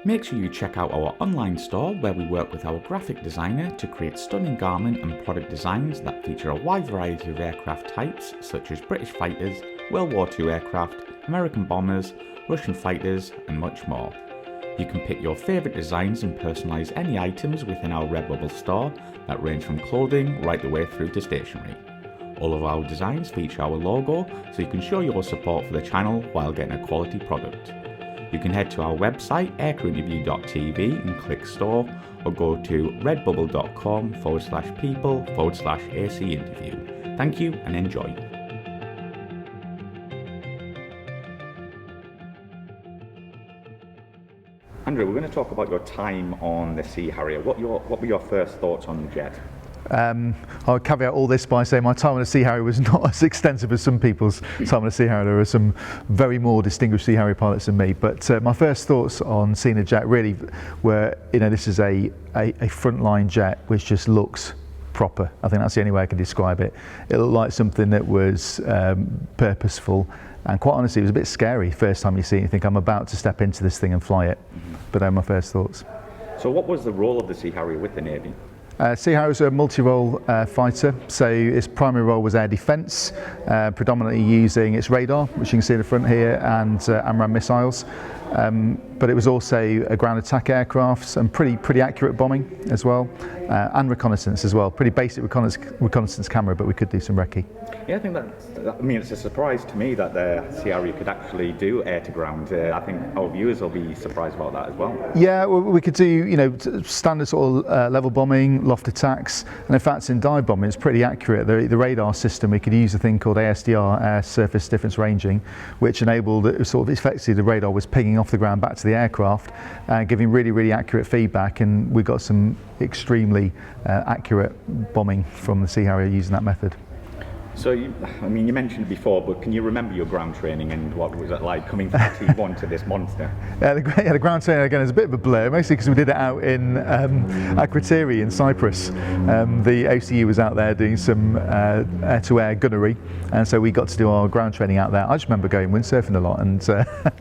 Make sure you check out our online store where we work with our graphic designer to create stunning garment and product designs that feature a wide variety of aircraft types such as British fighters, World War II aircraft, American bombers, Russian fighters and much more. You can pick your favourite designs and personalise any items within our Redbubble store that range from clothing right the way through to stationery. All of our designs feature our logo so you can show your support for the channel while getting a quality product. You can head to our website aircrewinterview.tv and click store, or go to redbubble.com/people/AC interview. Thank you and enjoy. Andrew, we're going to talk about your time on the Sea Harrier. What were your first thoughts on the jet? I'll caveat all this by saying my time on the Sea Harrier was not as extensive as some people's time on the Sea Harrier. There are some very more distinguished Sea Harrier pilots than me, but my first thoughts on seeing a jet really were, this is a frontline jet which just looks proper. I think that's the only way I can describe it. It looked like something that was purposeful, and quite honestly it was a bit scary first time you see it. You think, I'm about to step into this thing and fly it. But they're my first thoughts. So what was the role of the Sea Harrier with the Navy? Sea Harrier was a multi-role fighter, so its primary role was air defence, predominantly using its radar, which you can see in the front here, and AMRAAM missiles. But it was also a ground attack aircraft and pretty accurate bombing as well, and reconnaissance as well. Pretty basic reconnaissance camera, but we could do some recce. Yeah, I think it's a surprise to me that the Sea Harrier could actually do air to ground. I think our viewers will be surprised about that as well. Yeah, well, we could do standard sort of level bombing, loft attacks, and in fact in dive bombing it's pretty accurate. The radar system, we could use a thing called ASDR, air surface difference ranging, which enabled sort of effectively the radar was pinging off the ground back to the aircraft, giving really accurate feedback, and we got some extremely accurate bombing from the Sea Harrier using that method. So, you mentioned before, but can you remember your ground training and what was it like coming from T1 to this monster? Yeah, the ground training again is a bit of a blur, mostly because we did it out in Akrotiri in Cyprus. The OCU was out there doing some air-to-air gunnery, and so we got to do our ground training out there. I just remember going windsurfing a lot and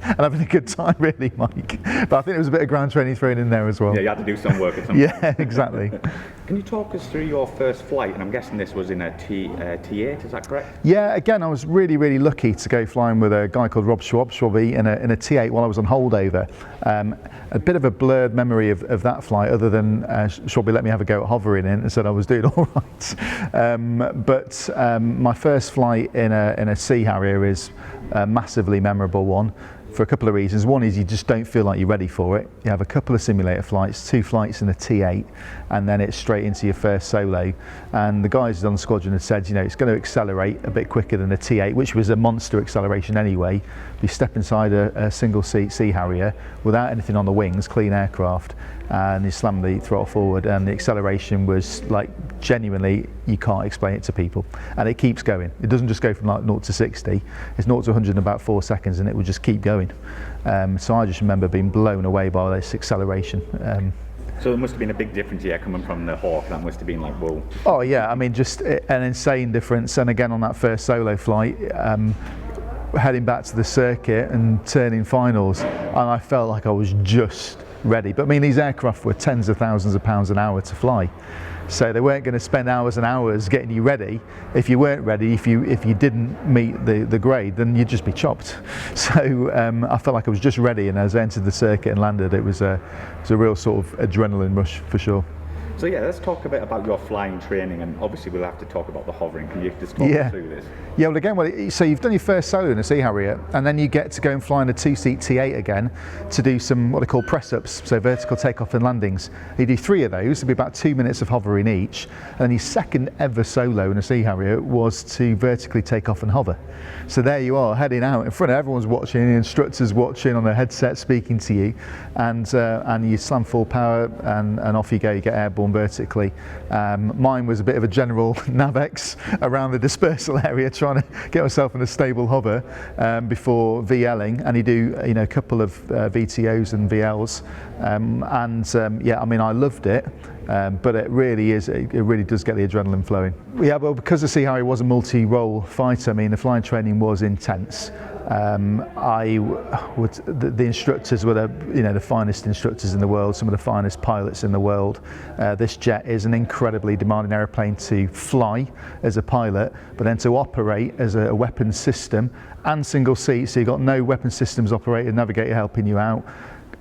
having a good time, really, Mike. But I think there was a bit of ground training thrown in there as well. Yeah, you had to do some work at some point. Yeah, exactly. Can you talk us through your first flight? And I'm guessing this was in a T8, is that correct? Yeah, again, I was really lucky to go flying with a guy called Rob Schwabby in a T8 while I was on holdover. A bit of a blurred memory of that flight, other than Schwabby let me have a go at hovering in and said I was doing all right. But my first flight in a Sea Harrier is a massively memorable one, for a couple of reasons. One is you just don't feel like you're ready for it. You have a couple of simulator flights, 2 flights in a T8, and then it's straight into your first solo. And the guys on the squadron had said, it's going to accelerate a bit quicker than a T8, which was a monster acceleration anyway. You step inside a single seat Sea Harrier without anything on the wings, clean aircraft, and you slam the throttle forward, and the acceleration was like, genuinely, you can't explain it to people. And it keeps going. It doesn't just go from like 0 to 60. It's 0 to 100 in about 4 seconds, and it will just keep going. So I just remember being blown away by this acceleration. So there must have been a big difference here coming from the Hawk. That must have been like, whoa. Oh yeah, just an insane difference. And again, on that first solo flight, heading back to the circuit and turning finals, and I felt like I was just ready. But these aircraft were tens of thousands of pounds an hour to fly, so they weren't going to spend hours and hours getting you ready. If you weren't ready, if you didn't meet the grade, then you'd just be chopped. So I felt like I was just ready, and as I entered the circuit and landed, it was a real sort of adrenaline rush for sure. So yeah, let's talk a bit about your flying training, and obviously we'll have to talk about the hovering. Can you just talk us through this? Yeah, well again, so you've done your first solo in a Sea Harrier, and then you get to go and fly in a 2-seat T8 again to do some what they call press-ups, so vertical takeoff and landings. You do 3 of those, it'll be about 2 minutes of hovering each, and then your second ever solo in a Sea Harrier was to vertically take off and hover. So there you are, heading out in front of everyone's watching, the instructor's watching on a headset speaking to you, and you slam full power and off you go, you get airborne vertically. Mine was a bit of a general NavX around the dispersal area, trying to get myself in a stable hover before VLing, and you do a couple of VTOs and VLs, I loved it. But it really does get the adrenaline flowing. Yeah, well, because the Sea Harrier was a multi-role fighter, the flying training was intense. The instructors were the finest instructors in the world, some of the finest pilots in the world. This jet is an incredibly demanding aeroplane to fly as a pilot, but then to operate as a weapons system and single seat, so you've got no weapon systems operator, navigator helping you out.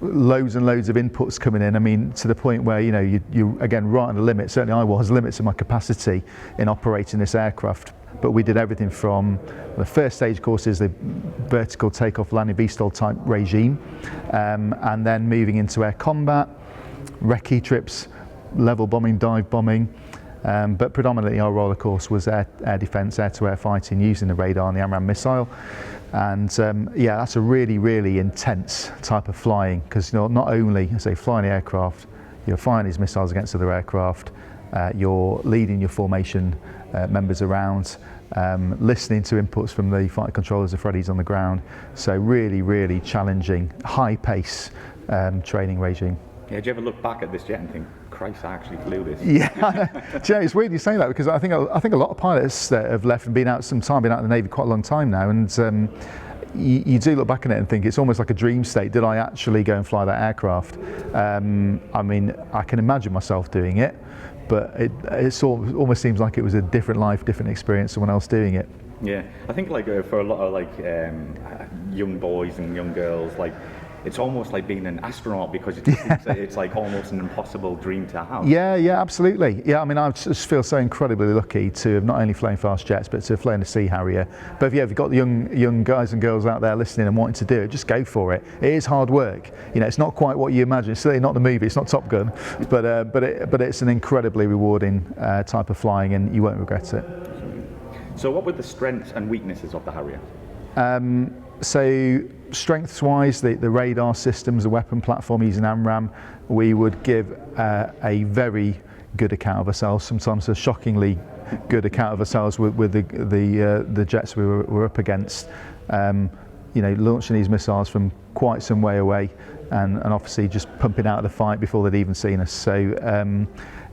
Loads and loads of inputs coming in. I mean, to the point where you again right on the limit. Certainly, I was limits of my capacity in operating this aircraft. But we did everything from the first stage courses, the vertical takeoff, landing, VSTOL type regime, and then moving into air combat, recce trips, level bombing, dive bombing. But predominantly our role, of course, was air defence, air-to-air fighting using the radar and the AMRAAM missile. And yeah, that's a really, really intense type of flying, because not only, say, flying the aircraft, you're firing these missiles against other aircraft, you're leading your formation members around, listening to inputs from the fighter controllers, the Freddies on the ground. So really, really challenging, high-pace training regime. Yeah, did you ever look back at this jet and think, Christ, I actually flew this? Yeah, it's weird you say that, because I think a lot of pilots that have left and been out of the Navy quite a long time now, and you do look back at it and think it's almost like a dream state. Did I actually go and fly that aircraft? I mean, I can imagine myself doing it, but it almost seems like it was a different life, different experience, someone else doing it. Yeah, I think for a lot of young boys and young girls, it's almost like being an astronaut, because it's like almost an impossible dream to have. Yeah, absolutely. Yeah, I mean, I just feel so incredibly lucky to have not only flown fast jets, but to have flown a Sea Harrier. But if you've got the young guys and girls out there listening and wanting to do it, just go for it. It is hard work. It's not quite what you imagine. It's certainly not the movie. It's not Top Gun, but it's an incredibly rewarding type of flying, and you won't regret it. So, what were the strengths and weaknesses of the Harrier? So strengths-wise, the radar systems, the weapon platform using AMRAAM, we would give a very good account of ourselves, sometimes a shockingly good account of ourselves with the jets we were up against. Launching these missiles from quite some way away, and obviously just pumping out of the fight before they'd even seen us. So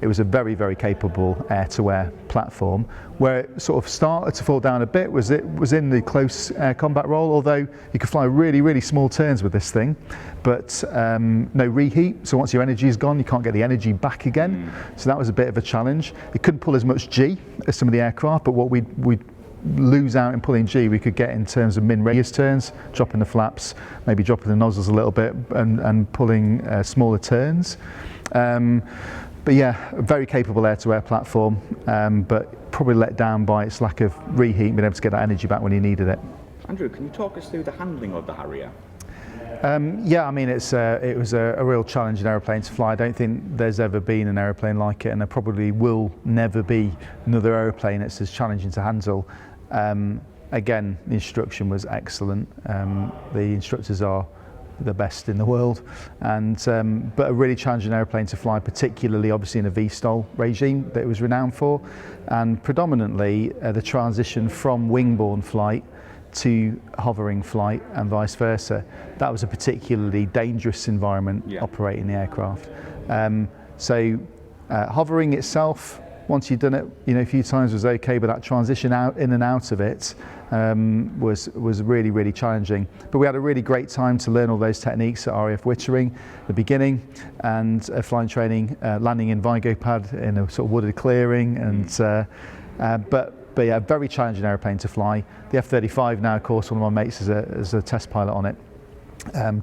it was a very, very capable air-to-air platform. Where it sort of started to fall down a bit was in the close air combat role, although you could fly really, really small turns with this thing, but no reheat. So once your energy is gone, you can't get the energy back again. So that was a bit of a challenge. It couldn't pull as much G as some of the aircraft, but what we'd lose out in pulling G, we could get in terms of min radius turns, dropping the flaps, maybe dropping the nozzles a little bit, and pulling smaller turns. But yeah, a very capable air-to-air platform, but probably let down by its lack of reheat, being able to get that energy back when you needed it. Andrew, can you talk us through the handling of the Harrier? Yeah, I mean, it was a real challenging aeroplane to fly. I don't think there's ever been an aeroplane like it, and there probably will never be another aeroplane that's as challenging to handle. Again, the instruction was excellent. The instructors are the best in the world, and but a really challenging aeroplane to fly, particularly obviously in a VSTOL regime that it was renowned for, and predominantly the transition from wing-borne flight to hovering flight and vice versa. That was a particularly dangerous environment operating the aircraft. Hovering itself, once you'd done it a few times, was okay, but that transition in and out of it was really, really challenging. But we had a really great time to learn all those techniques at RAF Wittering at the beginning, and flying training, landing in Vigo pad in a sort of wooded clearing, and but yeah, very challenging aeroplane to fly. The F-35 now, of course, one of my mates is a test pilot on it,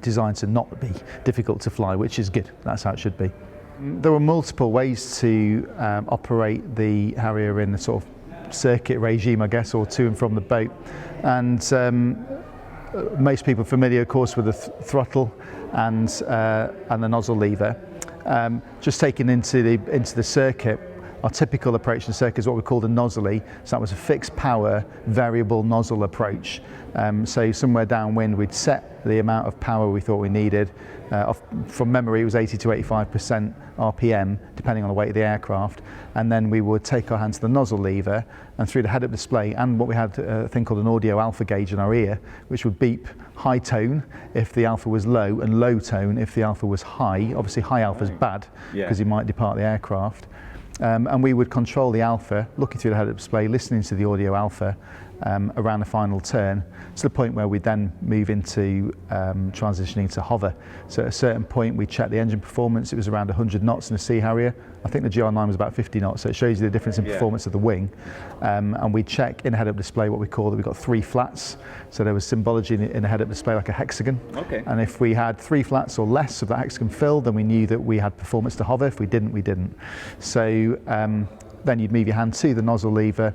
designed to not be difficult to fly, which is good. That's how it should be. There were multiple ways to operate the Harrier in the sort of circuit regime, I guess, or to and from the boat. And most people are familiar, of course, with the throttle and the nozzle lever. Just taken into the circuit, our typical approach to the circuit is what we call the nozzly. So that was a fixed power, variable nozzle approach. So somewhere downwind, we'd set the amount of power we thought we needed. From memory, it was 80 to 85% RPM, depending on the weight of the aircraft. And then we would take our hand to the nozzle lever, and through the head-up display, and what we had a thing called an audio alpha gauge in our ear, which would beep high tone if the alpha was low, and low tone if the alpha was high. Obviously, high alpha is bad, because you might depart the aircraft. And we would control the alpha, looking through the head-up display, listening to the audio alpha, around the final turn, to the point where we then move into transitioning to hover. So at a certain point we checked the engine performance. It was around 100 knots in the Sea Harrier. I think the GR9 was about 50 knots, so it shows you the difference in performance of the wing. And we check in a head-up display what we call that we've got 3 flats. So there was symbology in a head-up display like a hexagon. Okay. And if we had 3 flats or less of that hexagon filled, then we knew that we had performance to hover. If we didn't, we didn't. So then you'd move your hand to the nozzle lever,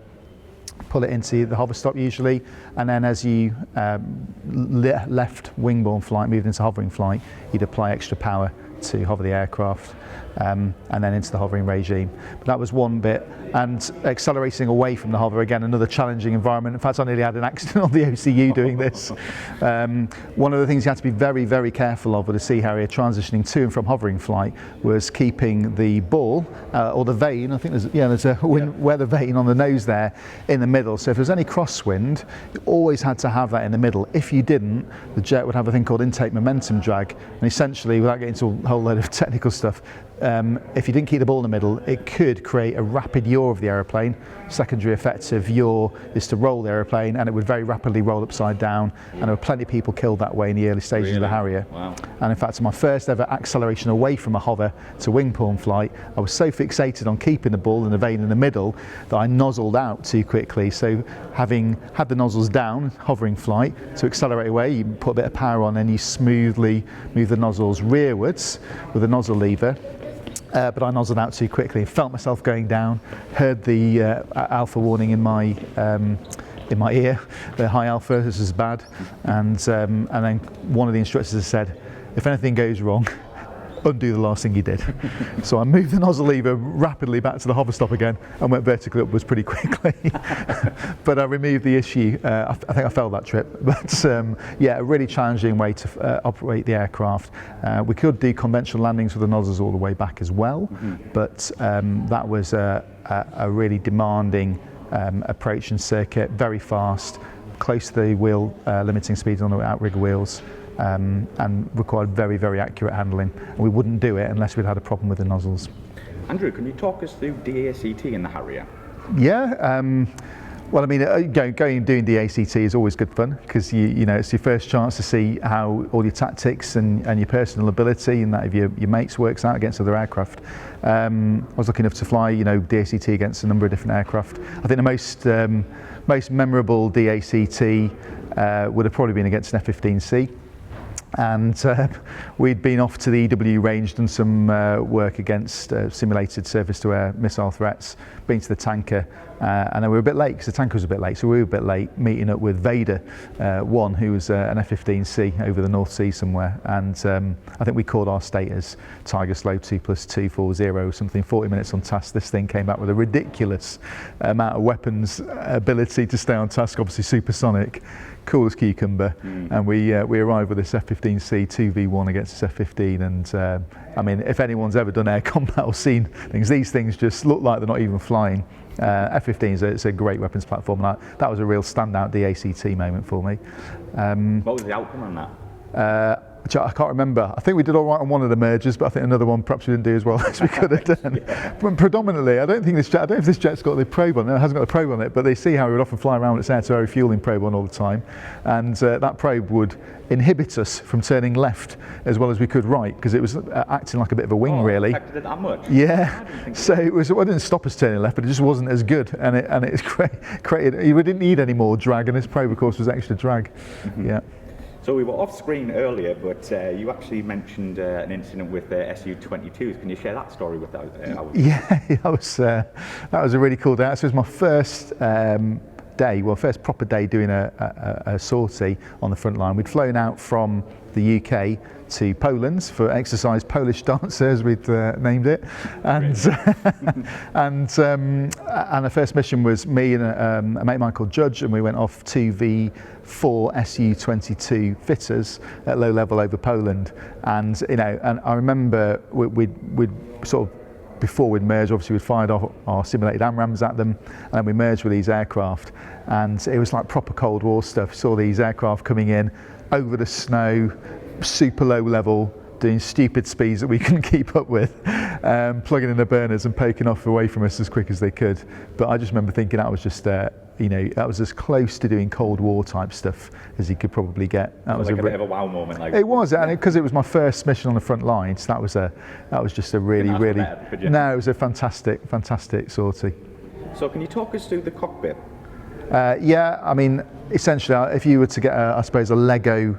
pull it into the hover stop usually, and then as you left wingborne flight, moved into hovering flight, you'd apply extra power to hover the aircraft, and then into the hovering regime. But that was one bit. And accelerating away from the hover, again, another challenging environment. In fact, I nearly had an accident on the OCU doing this. One of the things you had to be very, very careful of with the Sea Harrier transitioning to and from hovering flight was keeping the ball, or the vane, I think there's a weather vane on the nose there, in the middle. So if there's any crosswind, you always had to have that in the middle. If you didn't, the jet would have a thing called intake momentum drag. And essentially, without getting into a whole load of technical stuff, if you didn't keep the ball in the middle, it could create a rapid yaw of the aeroplane. Secondary effect of yaw is to roll the aeroplane, and it would very rapidly roll upside down. And there were plenty of people killed that way in the early stages of the Harrier. Wow. And in fact, in my first ever acceleration away from a hover to wingborne flight, I was so fixated on keeping the ball in the vane in the middle that I nozzled out too quickly. So having had the nozzles down, hovering flight, to accelerate away, you put a bit of power on and you smoothly move the nozzles rearwards with the nozzle lever. But I nozzled out too quickly, felt myself going down, heard the alpha warning in my ear, the high alpha, this is bad, and then one of the instructors has said, if anything goes wrong, undo the last thing you did. So I moved the nozzle lever rapidly back to the hover stop again and went vertically upwards pretty quickly. But I removed the issue. I think I failed that trip. But yeah, a really challenging way to operate the aircraft. We could do conventional landings with the nozzles all the way back as well, but that was a really demanding approach and circuit, very fast, close to the wheel limiting speeds on the outrigger wheels. And required very, very accurate handling. And we wouldn't do it unless we'd had a problem with the nozzles. Andrew, can you talk us through DACT in the Harrier? Yeah, well, I mean, going and doing DACT is always good fun because you know it's your first chance to see how all your tactics and your personal ability and that of your mates works out against other aircraft. I was lucky enough to fly, DACT against a number of different aircraft. I think the most memorable DACT would have probably been against an F-15C. And we'd been off to the EW range, done some work against simulated surface-to-air missile threats, been to the tanker, and then we were a bit late because the tanker was a bit late, so we were a bit late meeting up with Vader 1, who was an F-15C over the North Sea somewhere, and I think we called our status Tiger Slope 2+240 something, 40 minutes on task. This thing came back with a ridiculous amount of weapons ability to stay on task, obviously supersonic. Cool as cucumber, and we arrived with this F-15C 2v1 against this F-15, and I mean, if anyone's ever done air combat or seen things, these things just look like they're not even flying. F-15 it's a great weapons platform, and that was a real standout DACT moment for me. What was the outcome on that? I can't remember. I think we did all right on one of the mergers, but I think another one perhaps we didn't do as well as we could have done. But predominantly, I don't know if this jet's got the probe on it. It hasn't got the probe on it, but they see how we would often fly around with its air-to-air refueling probe on all the time, and that probe would inhibit us from turning left as well as we could right because it was acting like a bit of a wing, really. Affected it that much? Yeah. So it didn't stop us turning left, but it just wasn't as good, and it created. We didn't need any more drag, and this probe, of course, was extra drag. Yeah. So we were off screen earlier, but you actually mentioned an incident with Su-22s. Can you share that story with us? Yeah, that was a really cool day. So it was my first first proper day doing a sortie on the front line. We'd flown out from the UK to Poland for exercise Polish dancer, as we'd named it, and and the first mission was me and a mate of mine called Judge, and we went off to the 4 Su-22 fitters at low level over Poland, and and I remember we'd sort of, before we'd merged, obviously we'd fired off our simulated AMRAAMs at them, and then we merged with these aircraft, and it was like proper Cold War stuff. Saw these aircraft coming in over the snow, super low level, doing stupid speeds that we couldn't keep up with, plugging in the burners and poking off away from us as quick as they could. But I just remember thinking that was just that was as close to doing Cold War type stuff as you could probably get. That was like a bit of a wow moment. Like it was, and because it was my first mission on the front lines, that was just a really no, it was a fantastic sortie. So can you talk us through the cockpit? Yeah, I mean, essentially, if you were to get, I suppose, a Lego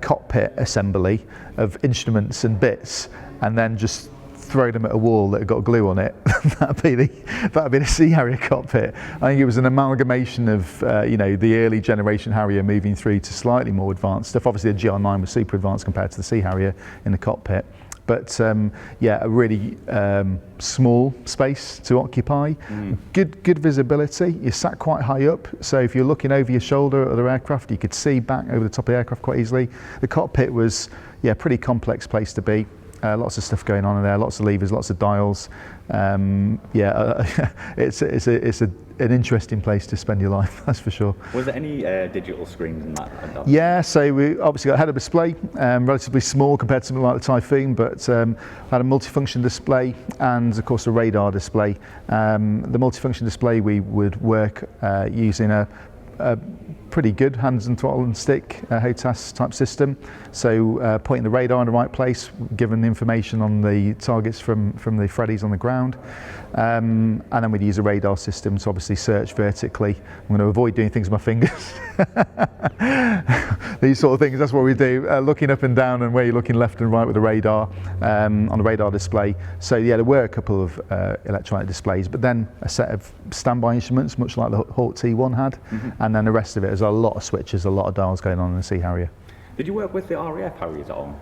cockpit assembly of instruments and bits, and then just throw them at a wall that had got glue on it, that'd be the Sea Harrier cockpit. I think it was an amalgamation of the early generation Harrier moving through to slightly more advanced stuff. Obviously, the GR9 was super advanced compared to the Sea Harrier in the cockpit. But a really small space to occupy. Good visibility. You sat quite high up, so if you're looking over your shoulder at other aircraft, you could see back over the top of the aircraft quite easily. The cockpit was a pretty complex place to be. Lots of stuff going on in there, lots of levers, lots of dials. It's an interesting place to spend your life, that's for sure. Was there any digital screens in that? Yeah, so we obviously got a head-up display, relatively small compared to something like the Typhoon, but had a multifunction display and of course a radar display. The multifunction display we would work using a pretty good hands and throttle and stick HOTAS type system. So pointing the radar in the right place, giving the information on the targets from the Freddies on the ground. And then we'd use a radar system to obviously search vertically. I'm going to avoid doing things with my fingers. These sort of things, that's what we do. Looking up and down and where you're looking left and right with the radar on the radar display. So yeah, there were a couple of electronic displays, but then a set of standby instruments, much like the Hawk T1 had. And then the rest of it is a lot of switches, a lot of dials going on in the Sea Harrier. Did you work with the RAF Harriers at all?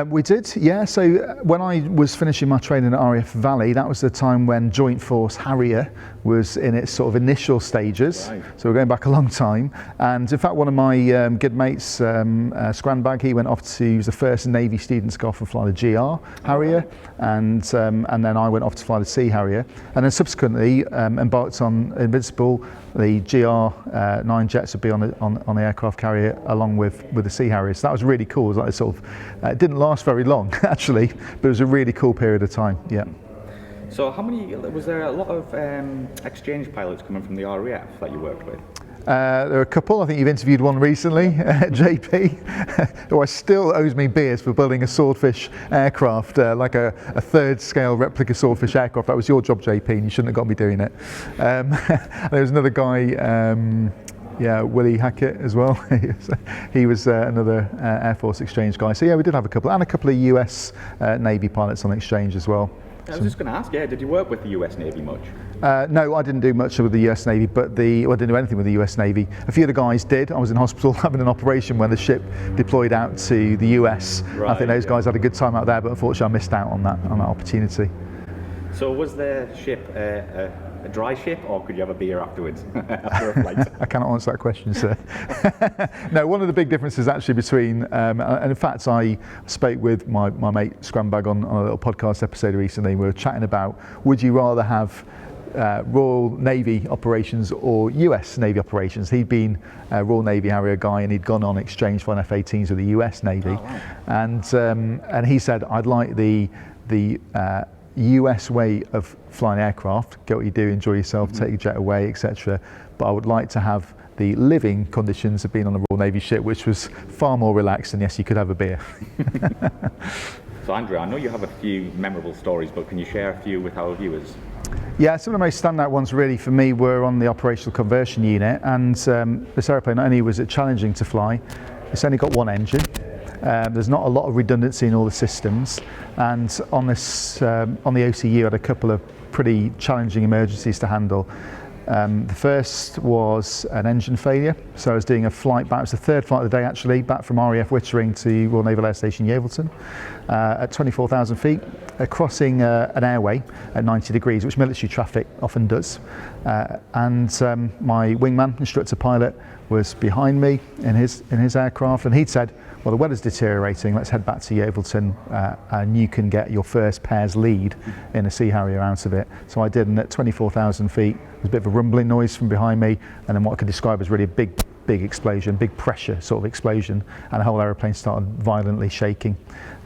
We did, yeah. So when I was finishing my training at RAF Valley, that was the time when Joint Force Harrier was in its sort of initial stages. Right. So we're going back a long time. And in fact, one of my good mates, Scranbag, he went off to, he was the first Navy student to go off and fly the GR Harrier. And then I went off to fly the Sea Harrier. And then subsequently embarked on Invincible. The GR9 jets would be on the aircraft carrier along with the Sea Harrier. So that was really cool. It was like sort of, it didn't last very long actually, but it was a really cool period of time. Yeah. So was there a lot of exchange pilots coming from the RAF that you worked with? There are a couple. I think you've interviewed one recently, JP, who still owes me beers for building a Swordfish aircraft, like a third scale replica Swordfish aircraft. That was your job, JP, and you shouldn't have got me doing it. There was another guy, Willie Hackett as well. He was another Air Force exchange guy. So yeah, we did have a couple, and a couple of US Navy pilots on exchange as well. I was just going to ask, did you work with the US Navy much? No, I didn't do much with the US Navy, but I didn't do anything with the US Navy. A few of the guys did. I was in hospital having an operation when the ship deployed out to the US. Right, I think those guys had a good time out there, but unfortunately I missed out on that opportunity. So was the ship a dry ship, or could you have a beer afterwards after a flight? I cannot answer that question, sir. No, one of the big differences actually between, and in fact I spoke with my mate Scranbag on a little podcast episode recently. We were chatting about, would you rather have Royal Navy operations or US Navy operations? He'd been a Royal Navy Harrier guy and he'd gone on exchange flying F-18s with the US Navy. Oh, wow. And he said, I'd like the US way of flying aircraft, get what you do, enjoy yourself, take your jet away, etc. But I would like to have the living conditions of being on a Royal Navy ship, which was far more relaxed, and yes, you could have a beer. So Andrew, I know you have a few memorable stories, but can you share a few with our viewers? Yeah, some of the most standout ones really for me were on the operational conversion unit, and this aeroplane not only was it challenging to fly, it's only got one engine. There's not a lot of redundancy in all the systems, and on this on the OCU I had a couple of pretty challenging emergencies to handle. The first was an engine failure, so I was doing a flight back, it was the third flight of the day actually, back from RAF Wittering to Royal Naval Air Station Yeovilton at 24,000 feet, crossing an airway at 90 degrees, which military traffic often does, and my wingman, instructor pilot, was behind me in his aircraft, and he'd said, well, the weather's deteriorating, let's head back to Yeovilton and you can get your first pair's lead in a Sea Harrier out of it. So I did, and at 24,000 feet, there was a bit of a rumbling noise from behind me, and then what I could describe as really a big explosion, big pressure sort of explosion, and the whole aeroplane started violently shaking.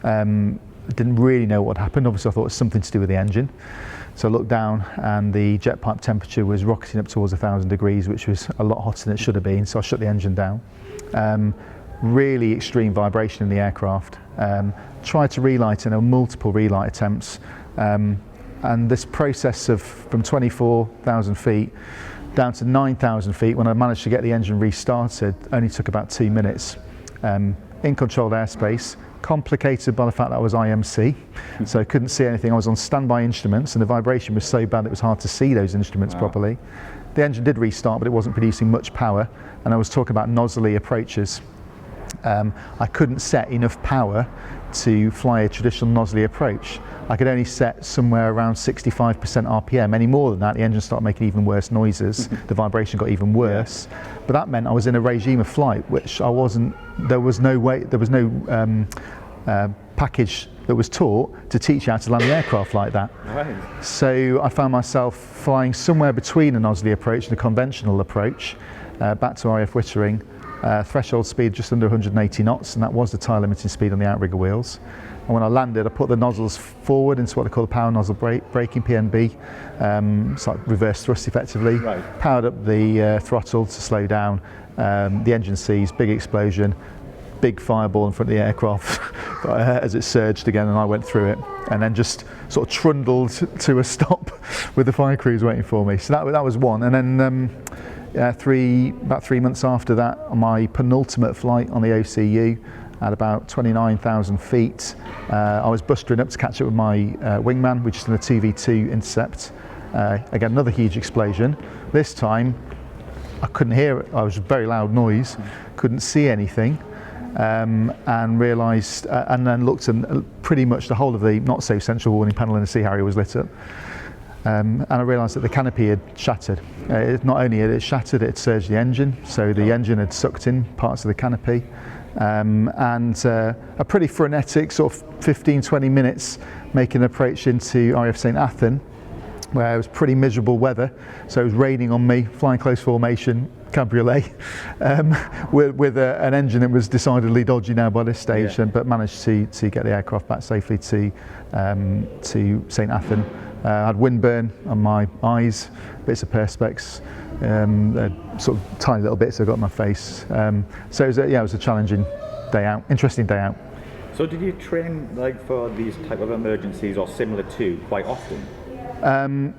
Didn't really know what happened. Obviously I thought it was something to do with the engine. So I looked down and the jet pipe temperature was rocketing up towards 1,000 degrees, which was a lot hotter than it should have been. So I shut the engine down. Really extreme vibration in the aircraft. Tried to relight and there were multiple relight attempts. And this process of from 24,000 feet down to 9,000 feet, when I managed to get the engine restarted, only took about 2 minutes. In controlled airspace, complicated by the fact that I was IMC, so I couldn't see anything. I was on standby instruments and the vibration was so bad it was hard to see those instruments properly. The engine did restart, but it wasn't producing much power, and I was talking about nozzly approaches. I couldn't set enough power to fly a traditional nozzly approach. I could only set somewhere around 65% RPM. Any more than that, the engine started making even worse noises. The vibration got even worse. But that meant I was in a regime of flight, which I wasn't. There was no way. There was no package that was taught to teach you how to land the aircraft like that. Right. So I found myself flying somewhere between a nozzly approach and a conventional approach, back to RAF Wittering. Threshold speed just under 180 knots, and that was the tyre limiting speed on the outrigger wheels. And when I landed, I put the nozzles forward into what they call the power nozzle braking, PNB. It's like reverse thrust effectively. Right. Powered up the throttle to slow down. The engine seized, big explosion, big fireball in front of the aircraft as it surged again, and I went through it. And then just sort of trundled to a stop with the fire crews waiting for me. So that was one. And then about 3 months after that, on my penultimate flight on the OCU, at about 29,000 feet, I was bustering up to catch up with my wingman, which is in a 2v2 intercept. Again, another huge explosion. This time, I couldn't hear it. I was a very loud noise, couldn't see anything, and realised, and then looked, and pretty much the whole of the not so central warning panel in the Sea Harrier was lit up. And I realised that the canopy had shattered. Not only had it shattered, it had surged the engine, so the engine had sucked in parts of the canopy. And a pretty frenetic sort of 15-20 minutes making an approach into RAF St Athan, where it was pretty miserable weather, so it was raining on me, flying close formation, cabriolet, with an engine that was decidedly dodgy now by this stage, but managed to get the aircraft back safely to St Athan. I had windburn on my eyes, bits of perspex, sort of tiny little bits I got on my face. So it was a challenging day out, interesting day out. So did you train like for these type of emergencies or similar to quite often?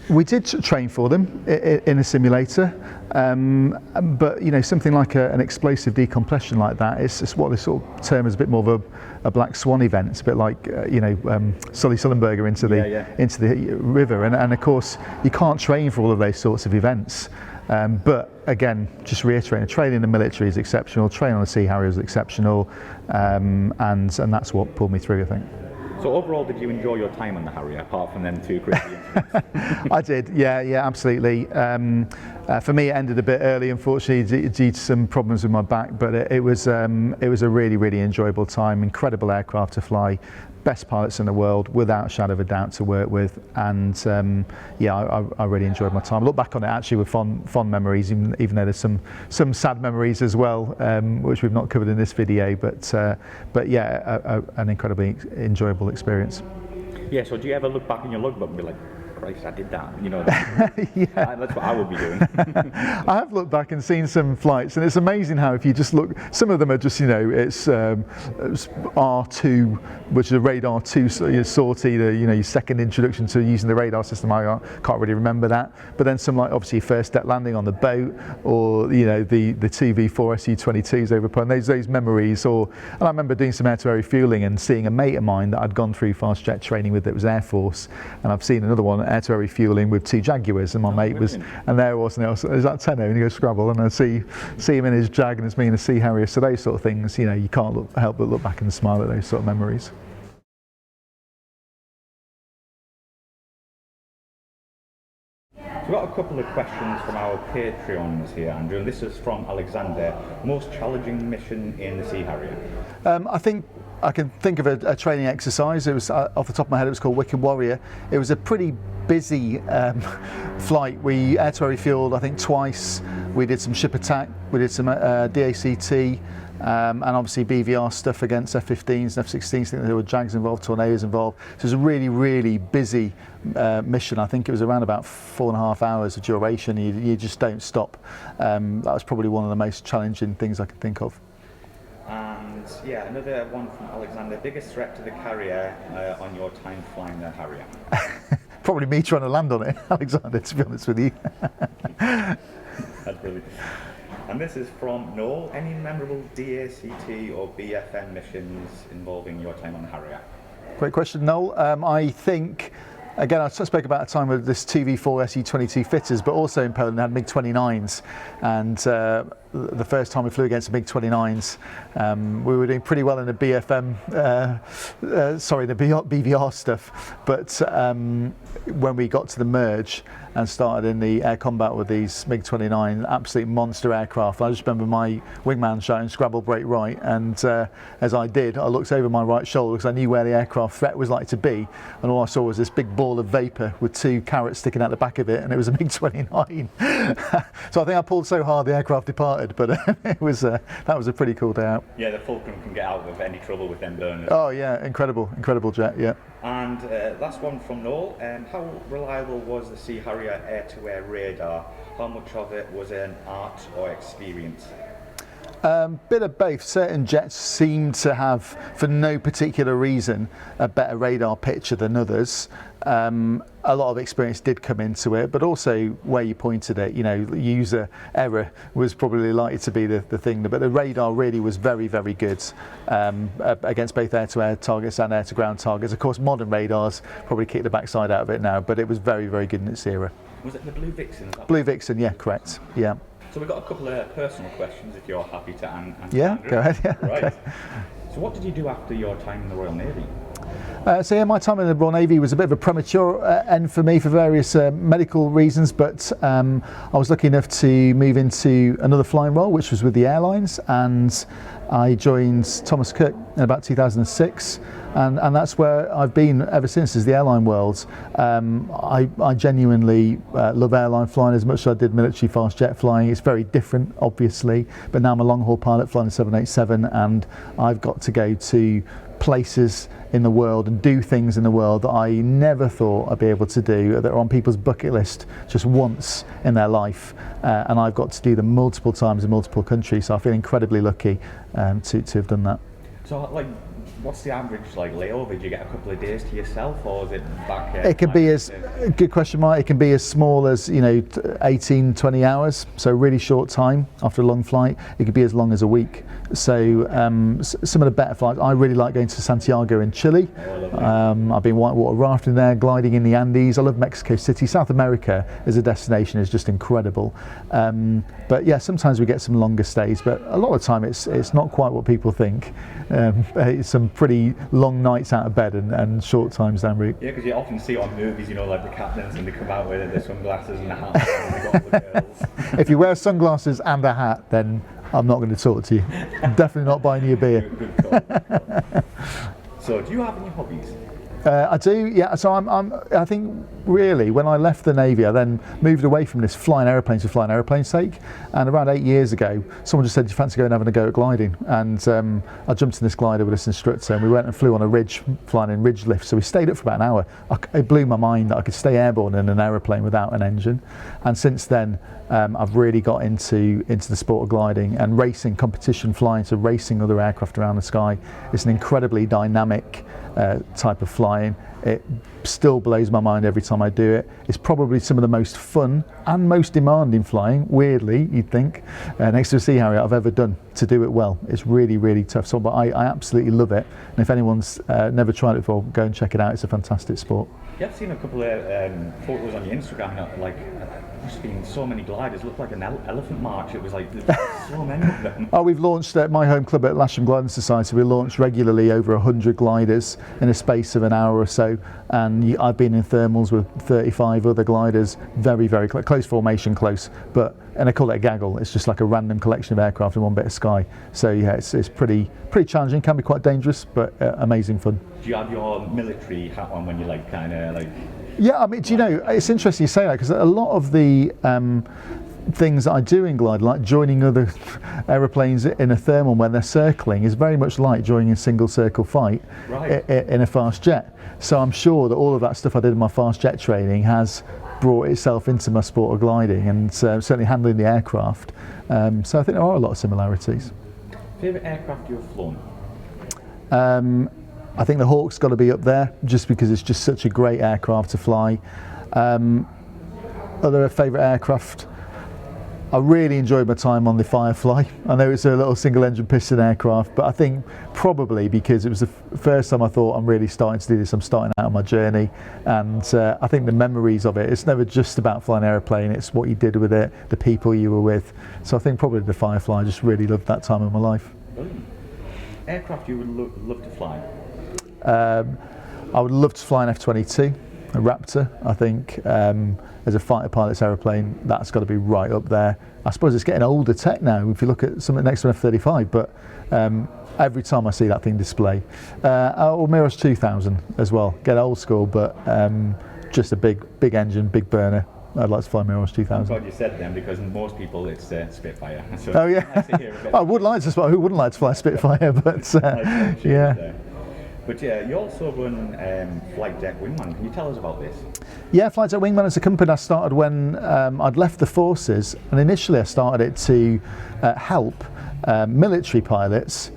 We did train for them in a simulator, but you know, something like an explosive decompression like that, it's what they sort of term as a bit more of a black swan event. It's a bit like Sully Sullenberger into the river, and of course you can't train for all of those sorts of events. But again, just reiterating, training in the military is exceptional. Training on the Sea Harrier is exceptional, and that's what pulled me through, I think. So overall, did you enjoy your time on the Harrier, apart from them two crazy incidents? I did, yeah, absolutely. For me, it ended a bit early, unfortunately, due to some problems with my back. But it was a really, really enjoyable time. Incredible aircraft to fly, best pilots in the world, without a shadow of a doubt, to work with. And I really enjoyed my time. I look back on it actually with fond memories, even though there's some sad memories as well, which we've not covered in this video. But yeah, an incredibly enjoyable experience. Yeah, so do you ever look back in your logbook and be like, Christ, I did that, you know? Yeah. That's what I would be doing. I have looked back and seen some flights, and it's amazing how if you just look, some of them are just, it's R2, which is a radar 2 sortie, your second introduction to using the radar system. I can't really remember that. But then some, like obviously first step landing on the boat, or the TV4 Su-22s over upon those memories. And I remember doing some air-to-air refueling and seeing a mate of mine that I'd gone through fast jet training with that was Air Force, and I've seen another one air-to-air refueling with 2 Jaguars, and my mate was, and there was, is that Tenno? And he goes Scrabble, and I see him in his Jag, and it's me in a Sea Harrier. So those sort of things, you can't help but look back and smile at those sort of memories. We've got a couple of questions from our Patreons here, Andrew, and this is from Alexander. Most challenging mission in the Sea Harrier? I think I can think of a training exercise. It was off the top of my head. It was called Wicked Warrior. It was a pretty busy flight. We air-to-air refueled, I think, twice. We did some ship attack. We did some DACT, and obviously BVR stuff against F-15s and F-16s. I think there were JAGs involved, tornadoes involved. So it was a really, really busy mission. I think it was around about 4.5 hours of duration. You just don't stop. That was probably one of the most challenging things I could think of. And yeah, another one from Alexander. Biggest threat to the carrier on your time flying the Harrier? Probably me trying to land on it, Alexander, to be honest with you. That's brilliant. And this is from Noel. Any memorable DACT or BFM missions involving your time on the Harrier? Great question, Noel. I think, again, I spoke about a time with this TV4 SE-22 fitters, but also in Poland they had MiG-29s, and the first time we flew against the MiG-29s, we were doing pretty well in the BFM, the BVR stuff, but when we got to the merge and started in the air combat with these MiG-29, absolute monster aircraft, I just remember my wingman shouting "Scrabble brake right," and as I did, I looked over my right shoulder because I knew where the aircraft threat was likely to be, and all I saw was this big ball of vapour with 2 carrots sticking out the back of it, and it was a MiG-29. So I think I pulled so hard the aircraft departed, but it was that was a pretty cool day out. Yeah, the Fulcrum can get out of any trouble with them burners. Oh yeah, incredible jet, yeah. And last one from Noel. How reliable was the Sea Harrier air-to-air radar? How much of it was an art or experience? Bit of both. Certain jets seem to have, for no particular reason, a better radar picture than others. A lot of experience did come into it, but also where you pointed it, user error was probably likely to be the thing. But the radar really was very, very good against both air-to-air targets and air-to-ground targets. Of course, modern radars probably kick the backside out of it now, but it was very, very good in its era. Was it the Blue Vixen? Blue Vixen, yeah, correct, yeah. So we've got a couple of personal questions, if you're happy to answer. Yeah, go ahead. Yeah. Right. Okay. So what did you do after your time in the Royal Navy? So yeah, my time in the Royal Navy was a bit of a premature end for me for various medical reasons, but I was lucky enough to move into another flying role, which was with the airlines, and I joined Thomas Cook in about 2006. And that's where I've been ever since, is the airline world. I genuinely love airline flying as much as I did military fast jet flying. It's very different, obviously, but now I'm a long haul pilot flying a 787, and I've got to go to places in the world and do things in the world that I never thought I'd be able to do, that are on people's bucket list just once in their life, and I've got to do them multiple times in multiple countries, so I feel incredibly lucky to have done that. So what's the average layover? Do you get a couple of days to yourself, or is it back? It can be good question, Mike. It can be as small as 18, 20 hours, so really short time after a long flight. It could be as long as a week. So some of the better flights, I really like going to Santiago in Chile. I've been whitewater rafting there, gliding in the Andes. I love Mexico City. South America as a destination is just incredible. But yeah, sometimes we get some longer stays, but a lot of the time it's not quite what people think. It's some pretty long nights out of bed and short times en route. Yeah, because you often see on movies, like the captains, and they come out with their sunglasses and a hat, and they got all the girls. If you wear sunglasses and a hat, then I'm not going to talk to you. I'm definitely not buying you a beer. Good call. So, do you have any hobbies? I do, yeah. So I think really when I left the Navy, I then moved away from this flying aeroplanes for flying aeroplane's sake. And around 8 years ago, someone just said, "Do you fancy going and having a go at gliding?" And I jumped in this glider with this instructor, and we went and flew on a ridge, flying in ridge lift. So we stayed up for about an hour. It blew my mind that I could stay airborne in an aeroplane without an engine. And since then, I've really got into the sport of gliding and racing, competition flying, so racing other aircraft around the sky. It's an incredibly dynamic type of flying. It still blows my mind every time I do it. It's probably some of the most fun and most demanding flying, weirdly, you'd think, next to a Sea Harrier I've ever done, to do it well. It's really, really tough. So, but I absolutely love it. And if anyone's never tried it before, go and check it out. It's a fantastic sport. Yeah, I've seen a couple of photos on your Instagram, there's been so many gliders, looked like an elephant march. It was there's so many of them. Oh, we've launched at my home club at Lasham Gliding Society. We launch regularly over 100 gliders in a space of an hour or so, and I've been in thermals with 35 other gliders, very, very close formation, but and I call it a gaggle. It's just like a random collection of aircraft in one bit of sky. So yeah, it's pretty challenging. Can be quite dangerous, but amazing fun. Do you have your military hat on when you like kind of like? Yeah, I mean, do you know, it's interesting you say that, because a lot of the things that I do in glide, like joining other aeroplanes in a thermal when they're circling, is very much like joining a single circle fight in a fast jet. So I'm sure that all of that stuff I did in my fast jet training has brought itself into my sport of gliding, and certainly handling the aircraft. So I think there are a lot of similarities. Favourite aircraft you've flown? I think the Hawk's got to be up there, just because it's just such a great aircraft to fly. Other favourite aircraft, I really enjoyed my time on the Firefly. I know it's a little single engine piston aircraft, but I think probably because it was the first time I thought I'm really starting to do this, I'm starting out on my journey, and I think the memories of it, it's never just about flying an aeroplane, it's what you did with it, the people you were with. So I think probably the Firefly, I just really loved that time of my life. Brilliant. Aircraft you would love to fly? I would love to fly an F-22, a Raptor. I think as a fighter pilot's aeroplane, that's got to be right up there. I suppose it's getting older tech now if you look at something next to an F-35, but every time I see that thing display. Or Mirage 2000 as well, get old school, but just a big engine, big burner. I'd like to fly Mirage 2000. I'm glad you said them, because most people it's Spitfire. So oh yeah, I would like to fly. Who wouldn't like to fly a Spitfire? But yeah. But yeah, you also run Flight Deck Wingman. Can you tell us about this? Yeah, Flight Deck Wingman is a company I started when I'd left the forces, and initially I started it to help military pilots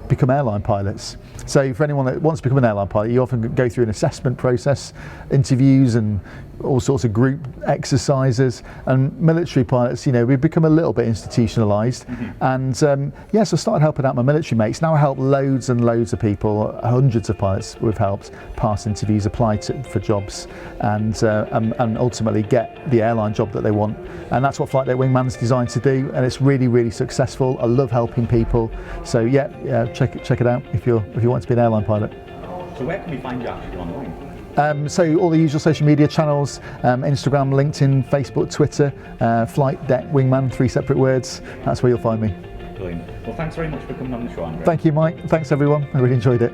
become airline pilots. So for anyone that wants to become an airline pilot, you often go through an assessment process, interviews and all sorts of group exercises, and military pilots, you know, we've become a little bit institutionalised. And so I started helping out my military mates. Now I help loads and loads of people, hundreds of pilots we've helped pass interviews, apply for jobs, and ultimately get the airline job that they want. And that's what Flight Deck Wingman's designed to do, and it's really, really successful. I love helping people. So yeah, check it out if you want to be an airline pilot. So where can we find you actually online? So all the usual social media channels, Instagram, LinkedIn, Facebook, Twitter, Flight Deck Wingman, 3 separate words. That's where you'll find me. Brilliant. Well, thanks very much for coming on the show, Andrew. Thank you, Mike. Thanks everyone. I really enjoyed it.